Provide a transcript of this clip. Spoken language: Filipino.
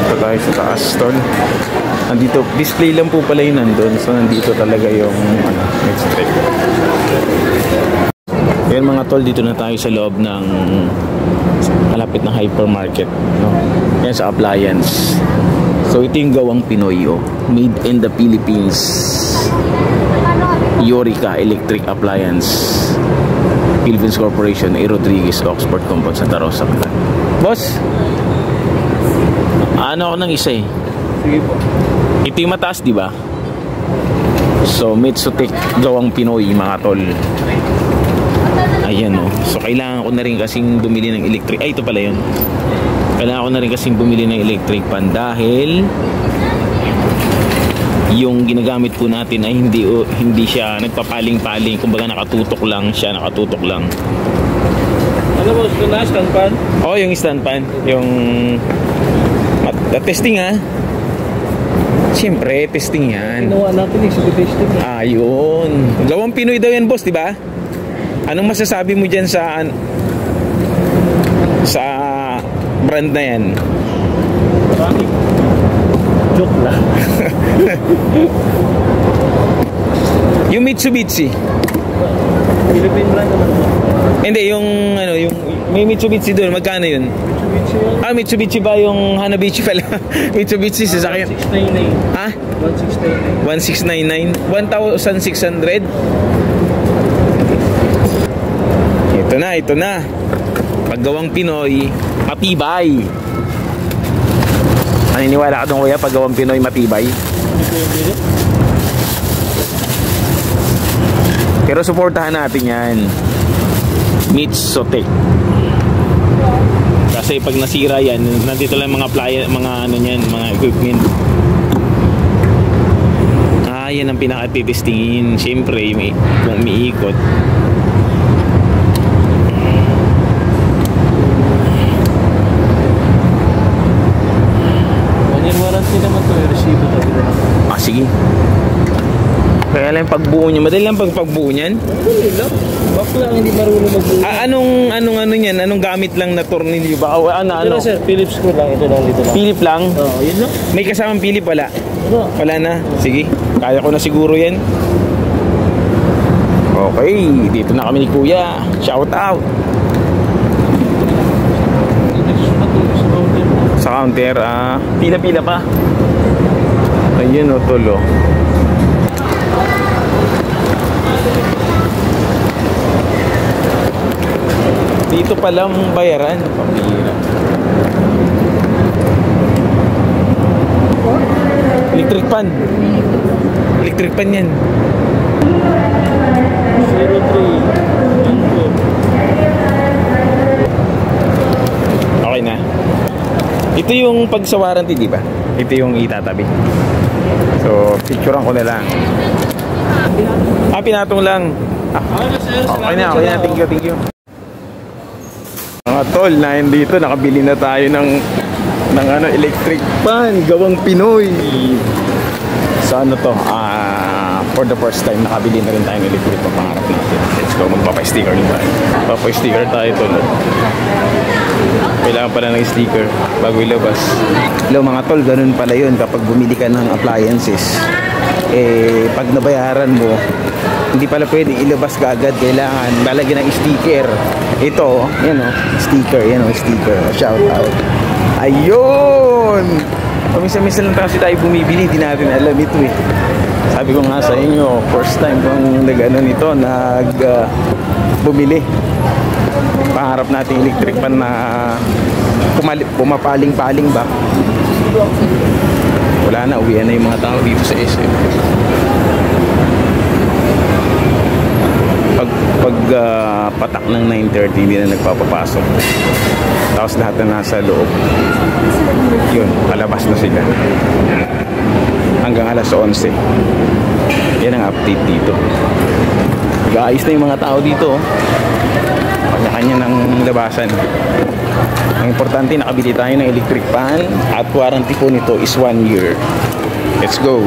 Dito tayo sa taas, tol. Nandito, display lang po pala yun nandun. So, nandito talaga yung strip. Yan mga tol, dito na tayo sa loob ng malapit na hypermarket, no? Yan sa appliance. So, ito yung gawang Pinoy, oh. Made in the Philippines. Eureka Electric Appliance Philippines Corporation, A. Rodriguez, Oxford Compound, Santa Rosa. Boss, ano ako ng isa eh. Sige po. Ito yung mataas, di ba? So, Mitsutech gawang Pinoy, mga tol. Ayan, oh. So, kailangan ko na rin kasing bumili ng electric. Ay, ito pala yun. Kailangan ko na rin kasing bumili ng electric pan dahil yung ginagamit po natin ay hindi siya nagpapaling-paling. Kumbaga nakatutok lang siya, nakatutok lang. Ano mo, ito na, stand pan? Oo, yung stand pan. Yung testing, ha? Siyempre, testing yan. Ginawa natin yung testing. Ayun. Gawang Pinoy daw yan, boss, di ba? Anong masasabi mo dyan sa brand na yan? Maraming joke lang. Yung Mitsubishi. Philippine brand naman. Hindi, yung may Mitsubishi doon. Magkano yun? Mitsubishi yun? Mitsubishi ba yung Hanabishi pala? Mitsubishi sasakyan. 1699. Ha? 1699. 1699? 1,600? Ito na. Paggawang Pinoy, matibay. Naniniwala ka doon, kuya, paggawang Pinoy, matibay? Pero suportahan natin yan. Mitsutech. Kasi pag nasira yan, nandito lang mga mga equipment. Yan ang pinaka-testingin. Siyempre, kung umiikot. Warranty naman to, yung resibo tabi na lang. Sige. Kaya lang pagbuo niya. Madali lang pagbuo niyan? Madali lang. Bak lang, hindi marunong magbuo. Anong yan? Anong gamit lang na tornilyo ba? Ito na sir, Philips ko lang. Ito lang, dito lang. Philip lang? Oo, yun lang. May kasamang Philip, wala? Wala. Wala na? Sige. Kaya ko na siguro yan. Okay. Dito na kami ni kuya. Shout out. Sa counter, pila-pila pa. Ayun, o, tolo. Dito palang bayaran. Pambira. Electric pan. Electric pan yan. 03. Okay na. Ito yung pag sa warranty, di ba? Ito yung itatabi. So, picturean ko na lang. Pinatong lang. Okay na. Thank you. Mga tol, na dito, nakabili na tayo ng electric pan, gawang Pinoy. So, ano to? For the first time, nakabili na rin tayo ng electric pan, pangarap natin. Let's go, magpapa-sticker rin tayo. Magpapa-sticker tayo, tol. Kailangan pala ng sticker bago ilabas. Hello mga tol, ganun pala yun kapag bumili ka ng appliances. Pag nabayaran mo, hindi pala pwede ilabas ka agad. Kailangan lalagyan ng sticker. Ito, yan o, sticker. Yan o, sticker. Shout out. Ayun! Pamisa-misa lang kasi tayo bumibili. Hindi natin alam ito eh. Sabi ko nga sa inyo, first time kong bumili. Pangarap natin electric pan na pumapaling-paling ba. Wala na, uwian na yung mga tao dito sa SM. Pag patak ng 9:30 hindi na nagpapapasok. Tapos lahat na nasa loob, yun, palabas na sila hanggang alas 11. Yan ang update dito. Nag-aayos na yung mga tao dito, kanya-kanya ng labasan. Ang importante, nakabili tayo ng electric pan at warranty po nito is 1 year. Let's go.